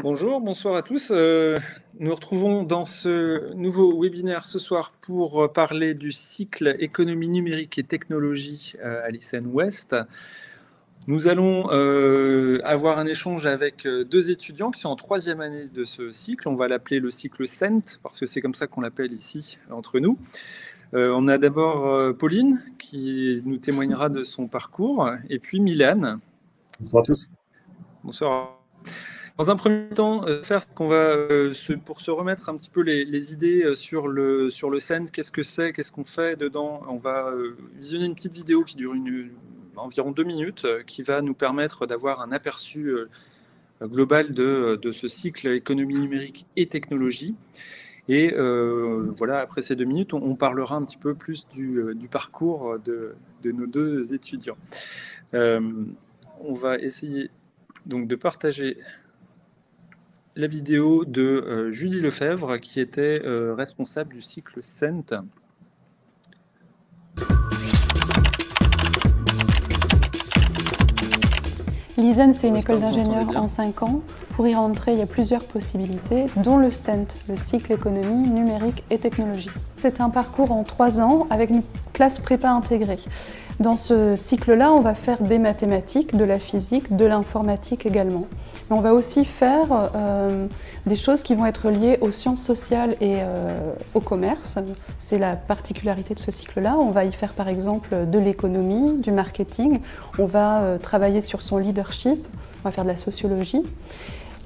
Bonjour, bonsoir à tous. Nous retrouvons dans ce nouveau webinaire ce soir pour parler du cycle économie numérique et technologie à l'ICN Ouest. Nous allons avoir un échange avec deux étudiants qui sont en troisième année de ce cycle. On va l'appeler le cycle CENT parce que c'est comme ça qu'on l'appelle ici entre nous. On a d'abord Pauline qui nous témoignera de son parcours et puis Mylène. Bonsoir à tous. Bonsoir. Dans un premier temps, faire ce qu'on va pour se remettre un petit peu les idées sur le CENT, qu'est-ce que c'est, qu'est-ce qu'on fait dedans. On va visionner une petite vidéo qui dure environ 2 minutes, qui va nous permettre d'avoir un aperçu global de ce cycle économie numérique et technologie. Et voilà, après ces 2 minutes, on parlera un petit peu plus du parcours de nos deux étudiants. On va essayer donc de partager la vidéo de Julie Lefebvre, qui était responsable du cycle CENT. L'ISEN, c'est une école d'ingénieurs en 5 ans. Pour y rentrer, il y a plusieurs possibilités, dont le CENT, le cycle économie, numérique et technologie. C'est un parcours en 3 ans avec une classe prépa intégrée. Dans ce cycle-là, on va faire des mathématiques, de la physique, de l'informatique également. Mais on va aussi faire des choses qui vont être liées aux sciences sociales et au commerce. C'est la particularité de ce cycle-là. On va y faire par exemple de l'économie, du marketing. On va travailler sur son leadership. On va faire de la sociologie.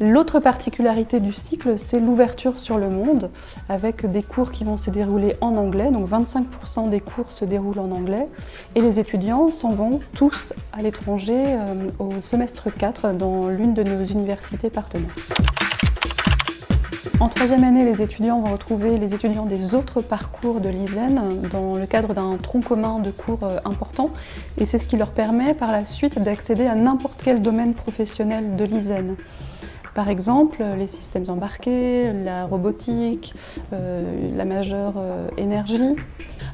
L'autre particularité du cycle, c'est l'ouverture sur le monde, avec des cours qui vont se dérouler en anglais, donc 25% des cours se déroulent en anglais, et les étudiants s'en vont tous à l'étranger au semestre 4 dans l'une de nos universités partenaires. En troisième année, les étudiants vont retrouver les étudiants des autres parcours de l'ISEN dans le cadre d'un tronc commun de cours important, et c'est ce qui leur permet par la suite d'accéder à n'importe quel domaine professionnel de l'ISEN. Par exemple, les systèmes embarqués, la robotique, la majeure énergie.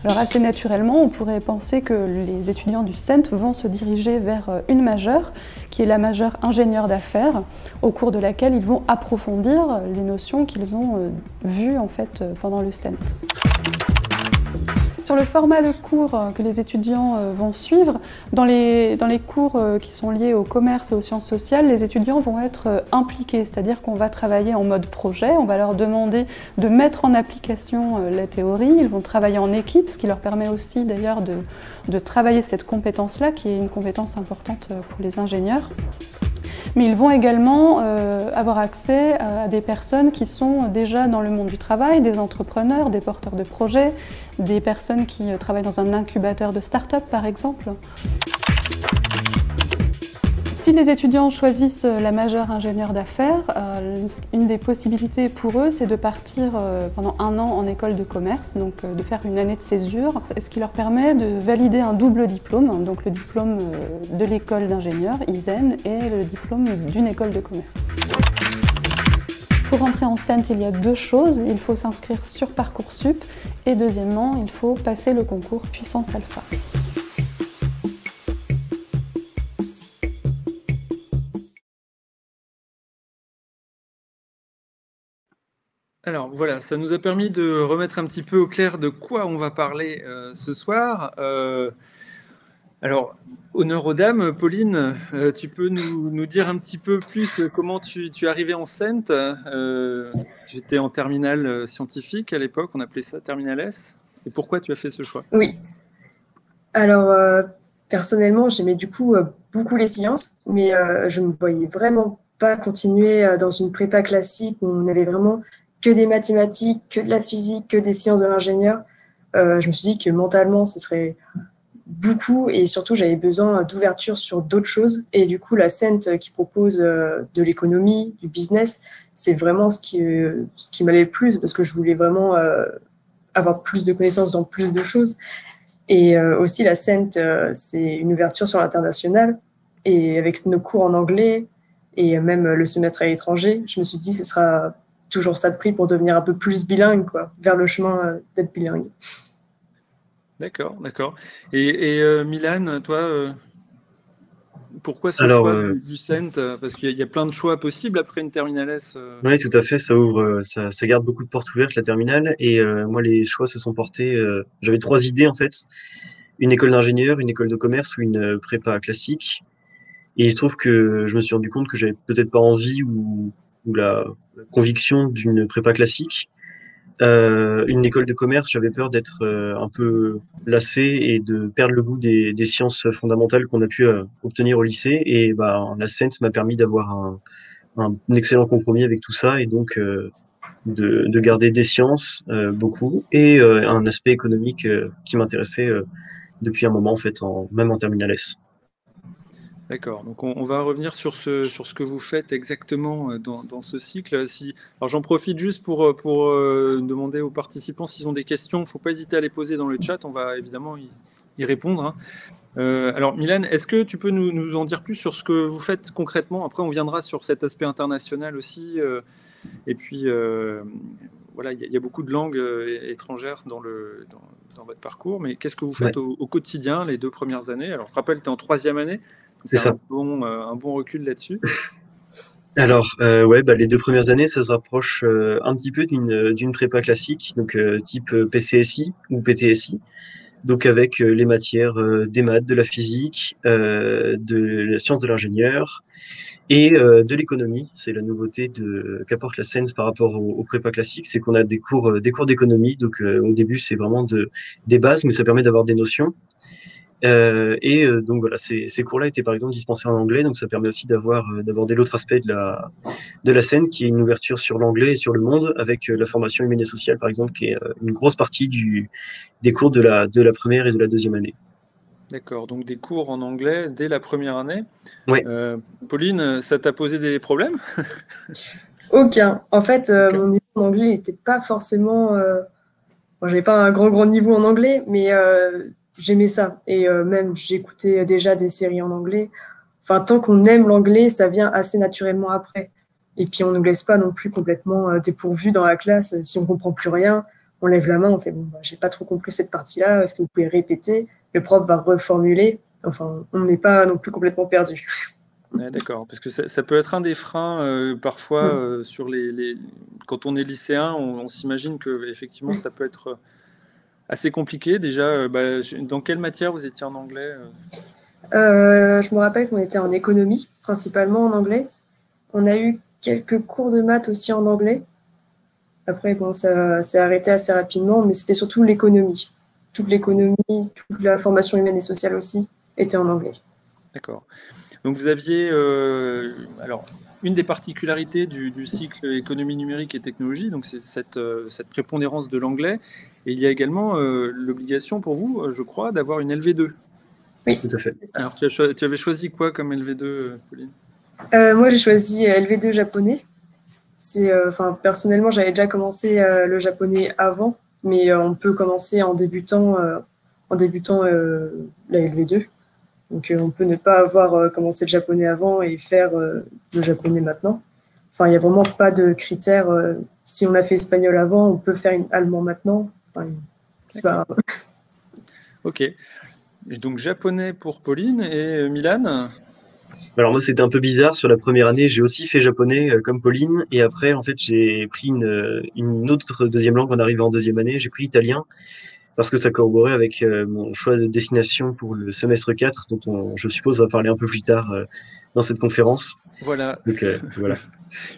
Alors assez naturellement, on pourrait penser que les étudiants du CENT vont se diriger vers une majeure, qui est la majeure ingénieur d'affaires, au cours de laquelle ils vont approfondir les notions qu'ils ont vues en fait, pendant le CENT. Sur le format de cours que les étudiants vont suivre, dans les cours qui sont liés au commerce et aux sciences sociales, les étudiants vont être impliqués, c'est-à-dire qu'on va travailler en mode projet, on va leur demander de mettre en application la théorie, ils vont travailler en équipe, ce qui leur permet aussi d'ailleurs de travailler cette compétence-là, qui est une compétence importante pour les ingénieurs. Mais ils vont également avoir accès à des personnes qui sont déjà dans le monde du travail, des entrepreneurs, des porteurs de projets, des personnes qui travaillent dans un incubateur de start-up par exemple. Si les étudiants choisissent la majeure ingénieur d'affaires, une des possibilités pour eux, c'est de partir pendant 1 an en école de commerce, donc de faire une année de césure, ce qui leur permet de valider un double diplôme, donc le diplôme de l'école d'ingénieur, ISEN, et le diplôme d'une école de commerce. Pour rentrer en CENT, il y a 2 choses. Il faut s'inscrire sur Parcoursup et deuxièmement, il faut passer le concours Puissance Alpha. Alors voilà, ça nous a permis de remettre un petit peu au clair de quoi on va parler ce soir. Alors, honneur aux dames, Pauline, tu peux nous dire un petit peu plus comment tu es arrivée en CENT. Tu étais en terminale scientifique à l'époque, on appelait ça terminale S. Et pourquoi tu as fait ce choix? Oui. Alors, personnellement, j'aimais du coup beaucoup les sciences, mais je ne me voyais vraiment pas continuer dans une prépa classique où on avait vraiment que des mathématiques, que de la physique, que des sciences de l'ingénieur. Je me suis dit que mentalement, ce serait beaucoup et surtout, j'avais besoin d'ouverture sur d'autres choses. Et du coup, la CENT qui propose de l'économie, du business, c'est vraiment ce qui m'allait le plus parce que je voulais vraiment avoir plus de connaissances dans plus de choses. Et aussi, la CENT, c'est une ouverture sur l'international. Et avec nos cours en anglais et même le semestre à l'étranger, je me suis dit que ce sera toujours ça de prix pour devenir un peu plus bilingue, quoi, vers le chemin d'être bilingue. D'accord, d'accord. Et Milan, toi, Pourquoi ce Alors, choix du CENT? Parce qu'il y a plein de choix possibles après une terminale S. oui, tout à fait, ça ouvre, ça garde beaucoup de portes ouvertes, la terminale. Et moi, les choix se sont portés. J'avais trois idées en fait, une école d'ingénieur, une école de commerce ou une prépa classique. Et il se trouve que je me suis rendu compte que j'avais peut-être pas envie ou la conviction d'une prépa classique. Une école de commerce, j'avais peur d'être un peu lassé et de perdre le goût des sciences fondamentales qu'on a pu obtenir au lycée. Et bah, la CENT m'a permis d'avoir un excellent compromis avec tout ça et donc de garder des sciences beaucoup et un aspect économique qui m'intéressait depuis un moment en fait, même en terminale S. D'accord, donc on va revenir sur ce que vous faites exactement dans ce cycle. Alors j'en profite juste pour demander aux participants s'ils ont des questions. Il ne faut pas hésiter à les poser dans le chat, on va évidemment y répondre, hein. Alors Mylène, est-ce que tu peux nous en dire plus sur ce que vous faites concrètement? Après on viendra sur cet aspect international aussi. Et puis voilà, il y a beaucoup de langues étrangères dans votre parcours, mais qu'est-ce que vous faites au quotidien les 2 premières années? Alors je rappelle, tu es en 3e année. C'est ça. Un bon recul là-dessus. Alors, ouais, bah, les 2 premières années, ça se rapproche un petit peu d'une prépa classique, donc type PCSI ou PTSI, donc avec les matières des maths, de la physique, de la science de l'ingénieur et de l'économie. C'est la nouveauté qu'apporte la SENS par rapport au prépa classique, c'est qu'on a des cours d'économie. Donc au début, c'est vraiment des bases, mais ça permet d'avoir des notions. Donc voilà, ces cours-là étaient par exemple dispensés en anglais, donc ça permet aussi d'aborder l'autre aspect de la scène, qui est une ouverture sur l'anglais et sur le monde, avec la formation humaine et sociale par exemple, qui est une grosse partie des cours de la première et de la 2e année. D'accord, donc des cours en anglais dès la première année. Ouais. Pauline, ça t'a posé des problèmes? Aucun. En fait, mon niveau en anglais n'était pas forcément... Bon, j'avais pas un grand niveau en anglais, mais j'aimais ça. Et même, j'écoutais déjà des séries en anglais. Enfin, tant qu'on aime l'anglais, ça vient assez naturellement après. Et puis, on ne nous laisse pas non plus complètement dépourvus dans la classe. Si on comprend plus rien, on lève la main, on fait « Bon, bah, j'ai pas trop compris cette partie-là, est-ce que vous pouvez répéter ?» Le prof va reformuler. Enfin, on n'est pas non plus complètement perdu. Ouais, d'accord, parce que ça peut être un des freins parfois sur quand on est lycéen, on s'imagine que effectivement ça peut être assez compliqué. Déjà, dans quelle matière vous étiez en anglais? Je me rappelle qu'on était en économie, principalement en anglais. On a eu quelques cours de maths aussi en anglais. Après, bon, ça s'est arrêté assez rapidement, mais c'était surtout l'économie. Toute l'économie, toute la formation humaine et sociale aussi était en anglais. D'accord. Donc vous aviez, alors, une des particularités du cycle économie numérique et technologie, donc c'est cette prépondérance de l'anglais. Et il y a également l'obligation pour vous, je crois, d'avoir une LV2. Oui, tout à fait. Alors tu avais choisi quoi comme LV2, Pauline? Moi, j'ai choisi LV2 japonais. Personnellement, j'avais déjà commencé le japonais avant, mais on peut commencer en débutant la LV2. Donc, on peut ne pas avoir commencé le japonais avant et faire le japonais maintenant. Enfin, il n'y a vraiment pas de critères. Si on a fait espagnol avant, on peut faire allemand maintenant. Enfin, c'est pas grave. Ok. Donc, japonais pour Pauline et Milan? Alors moi, c'était un peu bizarre. Sur la première année, j'ai aussi fait japonais comme Pauline. Et après, en fait, j'ai pris une autre 2e langue en arrivant en 2e année. J'ai pris italien, parce que ça corroborait avec mon choix de destination pour le semestre 4, dont je suppose, on va parler un peu plus tard dans cette conférence. Voilà. Donc, voilà.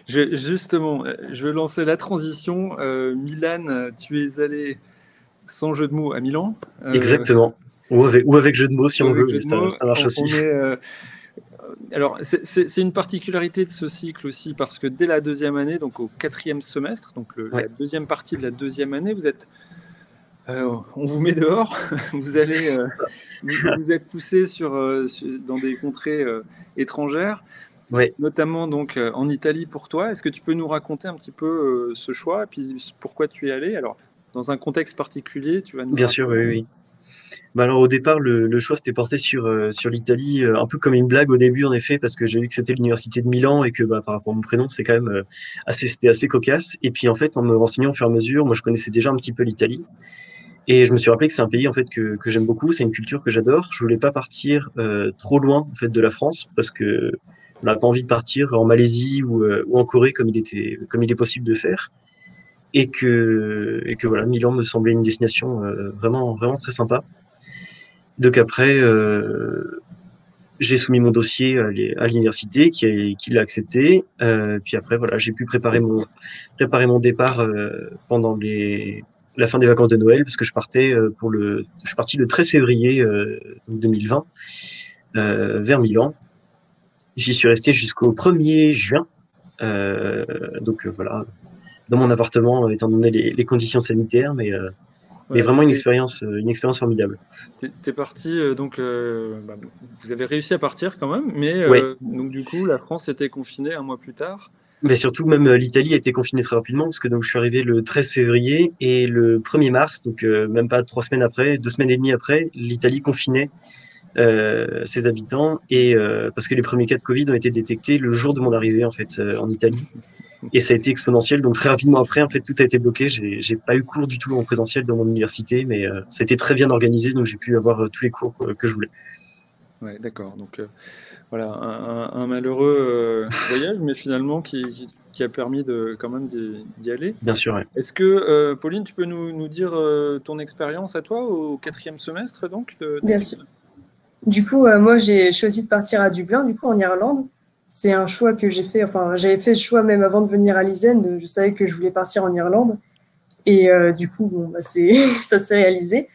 Justement, je vais lancer la transition. Milan, tu es allé, sans jeu de mots, à Milan. Exactement. Ou avec jeu de mots, si on veut. Ça marche aussi. Alors, c'est une particularité de ce cycle aussi, parce que dès la 2e année, donc au 4e semestre, donc la 2e partie de la 2e année, vous êtes... on vous met dehors, vous êtes poussé dans des contrées étrangères, notamment donc en Italie pour toi. Est-ce que tu peux nous raconter un petit peu ce choix et puis pourquoi tu es allé? Alors, dans un contexte particulier, tu vas nous Bien sûr, oui. Bah alors au départ, le choix s'était porté sur l'Italie, un peu comme une blague au début en effet, parce que j'ai vu que c'était l'université de Milan et que par rapport à mon prénom, c'est quand même c'était assez cocasse. Et puis en fait, en me renseignant au fur et à mesure, moi je connaissais déjà un petit peu l'Italie. Et je me suis rappelé que c'est un pays en fait que j'aime beaucoup, c'est une culture que j'adore. Je voulais pas partir trop loin en fait de la France parce que on n'a pas envie de partir en Malaisie ou en Corée comme il est possible de faire. Et que voilà, Milan me semblait une destination vraiment vraiment très sympa. Donc après, j'ai soumis mon dossier à l'université qui l'a accepté. Puis après, voilà, j'ai pu préparer mon départ pendant la fin des vacances de Noël, parce que je suis parti le 13 février 2020 vers Milan. J'y suis resté jusqu'au 1er juin. Voilà, dans mon appartement, étant donné les conditions sanitaires, mais vraiment une expérience formidable. T'es parti, vous avez réussi à partir quand même, mais Ouais. donc du coup, la France était confinée un mois plus tard. Mais surtout, même l'Italie a été confinée très rapidement, parce que donc je suis arrivé le 13 février et le 1er mars, donc même pas 3 semaines après, 2 semaines et demie après, l'Italie confinait ses habitants, et parce que les premiers cas de Covid ont été détectés le jour de mon arrivée en fait en Italie. Et ça a été exponentiel, donc très rapidement après, en fait, tout a été bloqué. J'ai pas eu cours du tout en présentiel dans mon université, mais ça a été très bien organisé, donc j'ai pu avoir tous les cours que je voulais. Ouais, d'accord. Donc voilà, un malheureux voyage, mais finalement qui a permis quand même d'y aller. Bien sûr, ouais. Est-ce que, Pauline, tu peux nous dire ton expérience à toi au 4e semestre donc Bien sûr. Du coup, moi, j'ai choisi de partir à Dublin, du coup, en Irlande. C'est un choix que j'ai fait, enfin, j'avais fait ce choix même avant de venir à l'ISEN. Je savais que je voulais partir en Irlande. Et du coup, bon, ça s'est réalisé.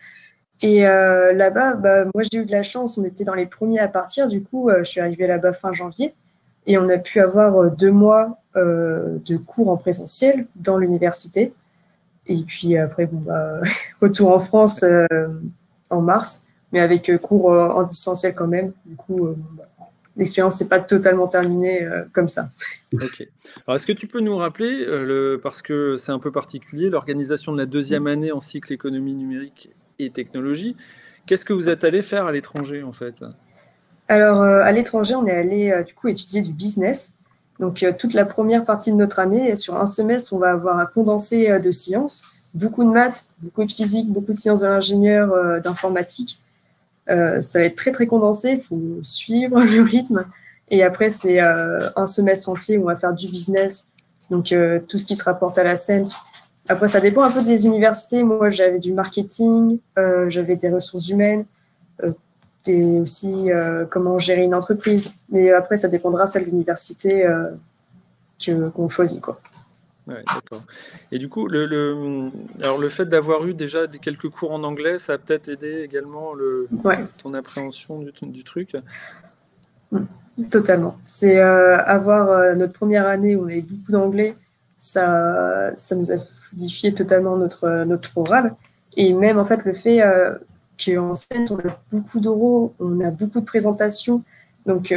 Et là-bas, moi, j'ai eu de la chance. On était dans les premiers à partir. Du coup, je suis arrivée là-bas fin janvier. Et on a pu avoir 2 mois de cours en présentiel dans l'université. Et puis après, retour en France en mars, mais avec cours en distanciel quand même. Du coup, l'expérience n'est pas totalement terminée comme ça. Ok. Alors, est-ce que tu peux nous rappeler, parce que c'est un peu particulier, l'organisation de la 2e année en cycle économie numérique et technologie. Qu'est-ce que vous êtes allé faire à l'étranger, en fait? Alors, à l'étranger, on est allé du coup étudier du business. Donc, toute la première partie de notre année, sur un semestre, on va avoir un condensé de sciences, beaucoup de maths, beaucoup de physique, beaucoup de sciences de l'ingénieur, d'informatique. Ça va être très, très condensé. Il faut suivre le rythme. Et après, c'est un semestre entier où on va faire du business, donc tout ce qui se rapporte à la scène. Après, ça dépend un peu des universités. Moi, j'avais du marketing, j'avais des ressources humaines, aussi comment gérer une entreprise. Mais après, ça dépendra celle de l'université qu'on choisit, quoi. Ouais, d'accord. Et du coup, alors le fait d'avoir eu déjà quelques cours en anglais, ça a peut-être aidé également ton appréhension du truc. Totalement. C'est avoir notre première année où on avait beaucoup d'anglais, ça nous a fluidifié totalement notre oral. Et même en fait le fait qu'en scène, on a beaucoup d'oraux, on a beaucoup de présentations. Donc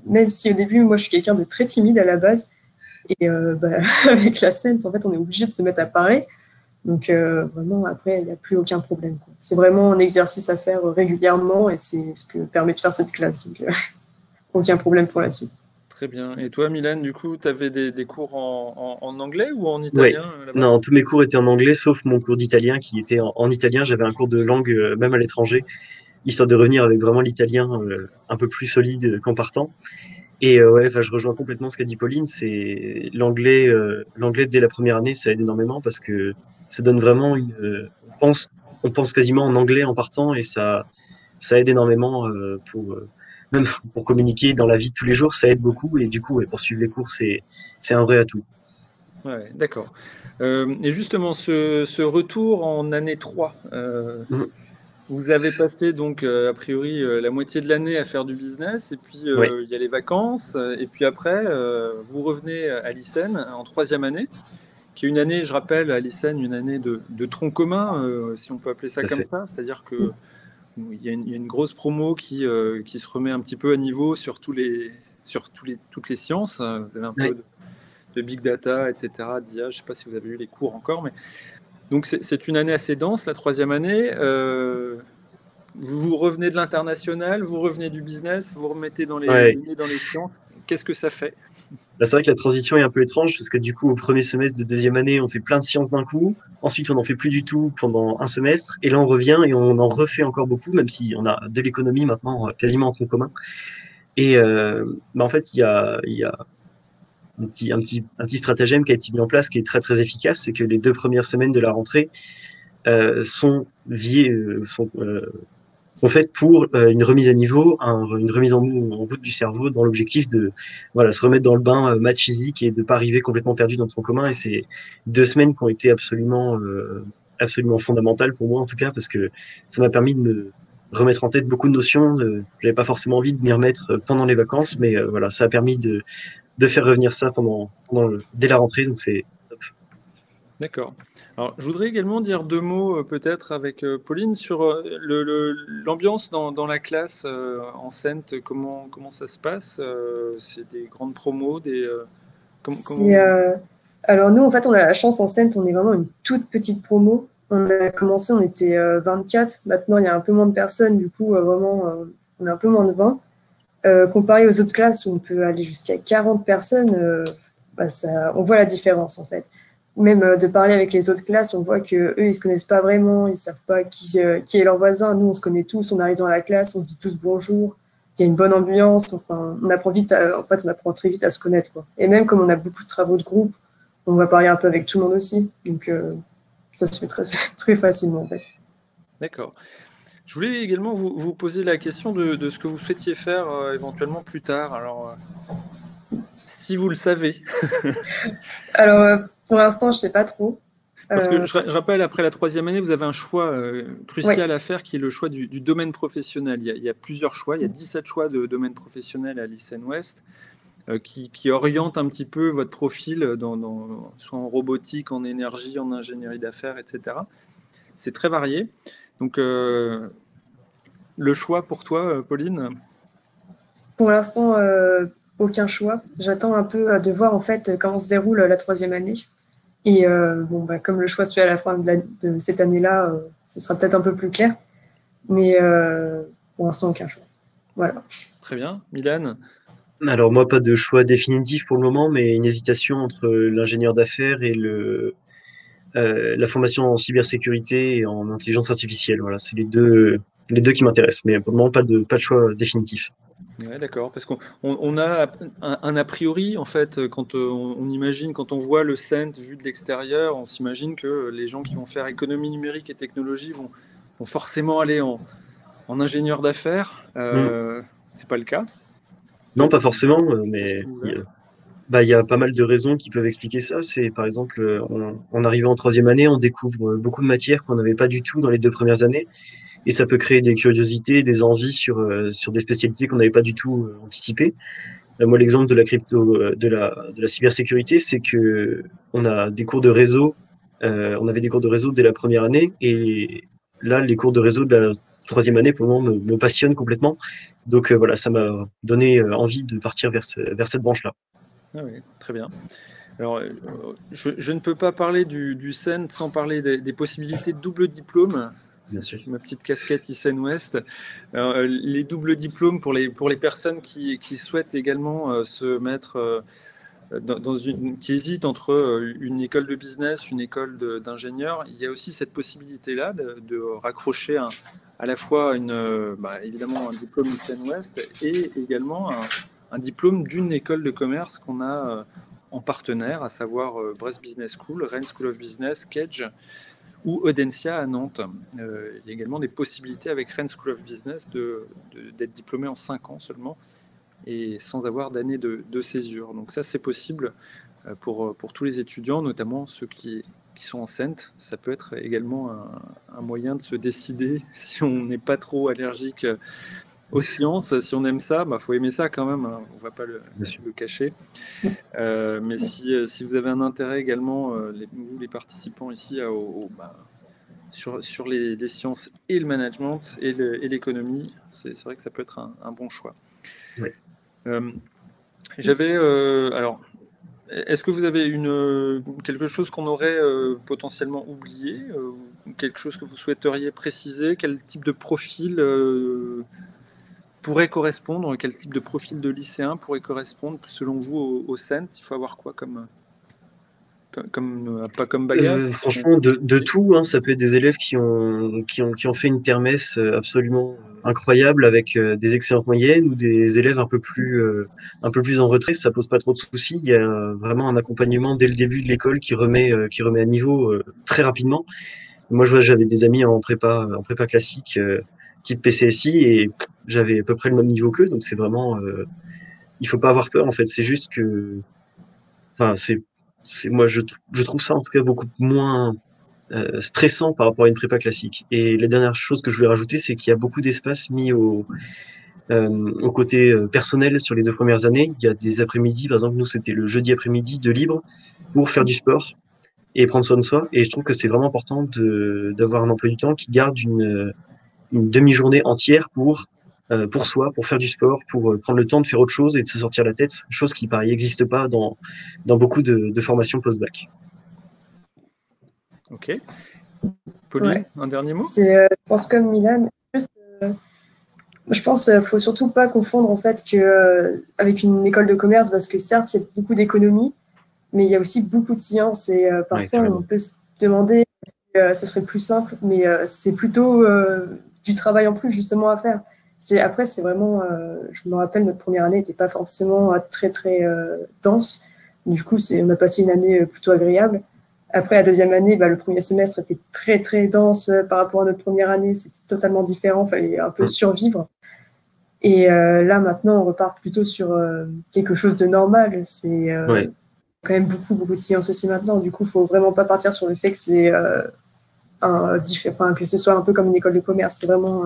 même si au début, moi je suis quelqu'un de très timide à la base, et avec la scène, en fait, on est obligé de se mettre à parler. Donc vraiment, après, il n'y a plus aucun problème, quoi. C'est vraiment un exercice à faire régulièrement, et c'est ce que permet de faire cette classe. Donc aucun problème pour la suite. Très bien. Et toi, Mylène, du coup, tu avais des cours en anglais ou en italien là-bas? Non, tous mes cours étaient en anglais, sauf mon cours d'italien qui était en italien. J'avais un cours de langue, même à l'étranger, histoire de revenir avec vraiment l'italien un peu plus solide qu'en partant. Et je rejoins complètement ce qu'a dit Pauline. C'est l'anglais dès la première année, ça aide énormément parce que ça donne vraiment on pense quasiment en anglais en partant, et ça aide énormément même pour communiquer dans la vie de tous les jours, ça aide beaucoup. Et du coup, pour suivre les cours, c'est un vrai atout. Ouais, d'accord. Et justement, ce retour en année 3, vous avez passé donc a priori la moitié de l'année à faire du business, et puis il y a les vacances, et puis après vous revenez à l'ISEN en 3e année, qui est une année, je rappelle, à l'ISEN, une année de tronc commun, si on peut appeler ça comme ça, c'est-à-dire que il y a une grosse promo qui se remet un petit peu à niveau sur toutes les sciences. Vous avez un peu de big data, etc., d'IA. Je ne sais pas si vous avez eu les cours encore, mais donc c'est une année assez dense, la 3e année. Vous revenez de l'international, vous revenez du business, vous remettez dans les sciences. Qu'est-ce que ça fait? Là, c'est vrai que la transition est un peu étrange parce que du coup, au premier semestre de deuxième année, on fait plein de sciences d'un coup. Ensuite, on n'en fait plus du tout pendant un semestre. Et là, on revient et on en refait encore beaucoup, même si on a de l'économie maintenant quasiment en tronc commun. Et en fait, il y a un petit stratagème qui a été mis en place qui est très très efficace, c'est que les 2 premières semaines de la rentrée sont faites pour une remise à niveau, une remise en route du cerveau dans l'objectif de voilà, se remettre dans le bain maths physique et de pas arriver complètement perdu dans le tronc commun. Et c'est 2 semaines qui ont été absolument fondamentales pour moi en tout cas, parce que ça m'a permis de me remettre en tête beaucoup de notions. J'avais pas forcément envie de m'y remettre pendant les vacances, mais voilà, ça a permis de faire revenir ça dès la rentrée, donc c'est top. D'accord. Alors, je voudrais également dire 2 mots peut-être avec Pauline sur l'ambiance dans la classe en Cent. Comment ça se passe? C'est des grandes promos, C'est, alors nous, en fait, on a la chance en Cent, on est vraiment une toute petite promo. On a commencé, on était 24. Maintenant, il y a un peu moins de personnes. Du coup, vraiment, on est un peu moins de 20. Comparé aux autres classes où on peut aller jusqu'à 40 personnes, on voit la différence en fait. Même de parler avec les autres classes, on voit que eux ils se connaissent pas vraiment, ils savent pas qui est leur voisin. Nous on se connaît tous, on arrive dans la classe, on se dit tous bonjour, il y a une bonne ambiance. Enfin, on apprend on apprend très vite à se connaître quoi. Et même comme on a beaucoup de travaux de groupe, on va parler un peu avec tout le monde aussi. Donc ça se fait très très facilement en fait. D'accord. Je voulais également vous poser la question de ce que vous souhaitiez faire éventuellement plus tard. Alors, si vous le savez. Alors pour l'instant je sais pas trop. Parce que je rappelle, après la 3e année, vous avez un choix crucial Ouais. à faire qui est le choix du domaine professionnel. Il y a plusieurs choix, il y a 17 choix de domaine professionnel à l'ICN Ouest qui orientent un petit peu votre profil soit en robotique, en énergie, en ingénierie d'affaires, etc. C'est très varié. Donc, le choix pour toi, Pauline? Pour l'instant, aucun choix. J'attends un peu de voir en fait comment se déroule la 3e année. Et comme le choix se fait à la fin de cette année-là, ce sera peut-être un peu plus clair. Mais pour l'instant, aucun choix. Voilà. Très bien. Milan? Alors moi, pas de choix définitif pour le moment, mais une hésitation entre l'ingénieur d'affaires et la formation en cybersécurité et en intelligence artificielle. Voilà, c'est les deux qui m'intéressent, mais pour le moment, pas de choix définitif. Ouais, d'accord, parce qu'on a un a priori, en fait, quand on imagine, quand on voit le CENT vu de l'extérieur, on s'imagine que les gens qui vont faire économie numérique et technologie vont forcément aller en ingénieur d'affaires. Hmm. C'est pas le cas. Vous Non, êtes pas forcément, mais plutôt ouvert. il y a pas mal de raisons qui peuvent expliquer ça. C'est par exemple, en arrivant en 3e année, on découvre beaucoup de matières qu'on n'avait pas du tout dans les 2 premières années, et ça peut créer des curiosités, des envies sur des spécialités qu'on n'avait pas du tout anticipées. Moi, l'exemple de la crypto, de la cybersécurité, c'est que on a des cours de réseau, on avait des cours de réseau dès la première année, et là, les cours de réseau de la 3e année, pour le moment, me passionnent complètement. Donc voilà, ça m'a donné envie de partir vers cette branche-là. Ah oui, très bien. Alors, je ne peux pas parler du CENT sans parler des possibilités de double diplôme. Bien C'est sûr. ma petite casquette ICN Ouest. Alors, les doubles diplômes pour les personnes qui souhaitent également se mettre qui hésitent entre une école de business, une école d'ingénieur. Il y a aussi cette possibilité-là de raccrocher à la fois évidemment un diplôme ICN Ouest et également un diplôme d'une école de commerce qu'on a en partenaire, à savoir Brest Business School, Rennes School of Business, Kedge ou Audencia à Nantes. Il y a également des possibilités avec Rennes School of Business d'être diplômé en 5 ans seulement et sans avoir d'année de césure. Donc ça, c'est possible pour tous les étudiants, notamment ceux qui sont en CENT. Ça peut être également un moyen de se décider si on n'est pas trop allergique aux sciences. Si on aime ça, faut aimer ça quand même, hein. On ne va pas le cacher. Mais si vous avez un intérêt également, vous les participants ici, sur les sciences et le management et l'économie, c'est vrai que ça peut être un bon choix. Ouais. Alors, est-ce que vous avez quelque chose qu'on aurait potentiellement oublié, quelque chose que vous souhaiteriez préciser? Quel type de profil pourrait correspondre, quel type de profil de lycéen pourrait correspondre selon vous au CENT? Il faut avoir quoi pas comme bagage? Franchement, de tout, hein, ça peut être des élèves qui ont fait une termesse absolument incroyable avec des excellentes moyennes, ou des élèves un peu plus en retrait, ça pose pas trop de soucis. Il y a vraiment un accompagnement dès le début de l'école qui remet à niveau très rapidement. Moi, je vois, j'avais des amis en prépa classique, type PCSI, et j'avais à peu près le même niveau qu'eux, donc c'est vraiment, il faut pas avoir peur en fait. C'est juste que, enfin, moi, je trouve ça en tout cas beaucoup moins stressant par rapport à une prépa classique. Et la dernière chose que je voulais rajouter, c'est qu'il y a beaucoup d'espace mis au côté personnel sur les 2 premières années. Il y a des après-midi, par exemple, nous, c'était le jeudi après-midi de libre pour faire du sport et prendre soin de soi. Et je trouve que c'est vraiment important d'avoir un emploi du temps qui garde une demi-journée entière pour soi, pour faire du sport, pour prendre le temps de faire autre chose et de se sortir la tête, chose qui, pareil, n'existe pas dans beaucoup de formations post-bac. Ok. Pauline, un dernier mot? Je pense comme Milan, juste, je pense qu'il ne faut surtout pas confondre en fait avec une école de commerce, parce que certes, il y a beaucoup d'économie, mais il y a aussi beaucoup de sciences, et parfois on peut se demander si ce serait plus simple, mais c'est plutôt du travail en plus justement à faire. Après, c'est vraiment, je me rappelle, notre première année n'était pas forcément très très dense. Du coup, on a passé une année plutôt agréable. Après, la deuxième année, le premier semestre était très très dense par rapport à notre première année. C'était totalement différent, il fallait un peu survivre. Et là, maintenant, on repart plutôt sur quelque chose de normal. C'est quand même beaucoup de sciences aussi maintenant. Du coup, il ne faut vraiment pas partir sur le fait que c'est que ce soit un peu comme une école de commerce. C'est vraiment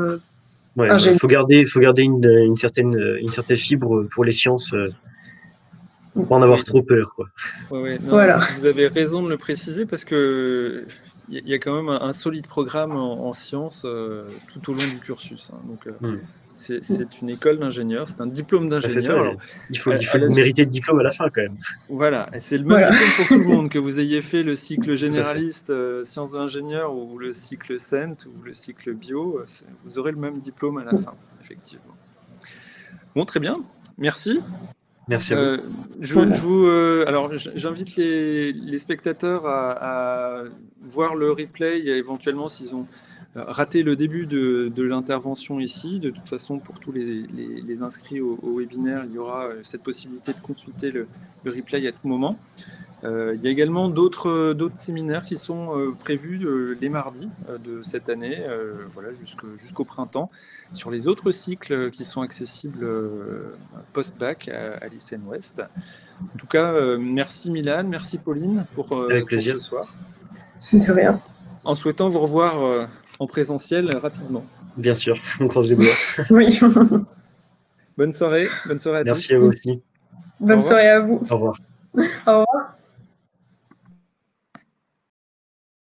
faut garder une certaine fibre pour les sciences, pour pas en avoir trop peur, quoi. Voilà. Vous avez raison de le préciser, parce que il y a quand même un solide programme en sciences tout au long du cursus. Hein. Donc, c'est une école d'ingénieur, c'est un diplôme d'ingénieur. Il faut mériter le diplôme à la fin, quand même. Voilà, et c'est le même diplôme pour tout le monde, que vous ayez fait le cycle généraliste sciences de l'ingénieur, ou le cycle CENT, ou le cycle bio, vous aurez le même diplôme à la fin, effectivement. Bon, très bien, merci. Merci à vous. Alors, j'invite les spectateurs à voir le replay, éventuellement s'ils ont raté le début de l'intervention ici. De toute façon, pour tous les inscrits au webinaire, il y aura cette possibilité de consulter le replay à tout moment. Il y a également d'autres séminaires qui sont prévus les mardis de cette année, jusqu'au printemps, sur les autres cycles qui sont accessibles post-bac à l'ICN Ouest. En tout cas, merci Milan, merci Pauline pour ce soir. De rien. En souhaitant vous revoir en présentiel rapidement. Bien sûr, on croise les doigts. Oui. Bonne soirée à tous. Merci à vous aussi. Bonne soirée à vous. Au revoir. Au revoir.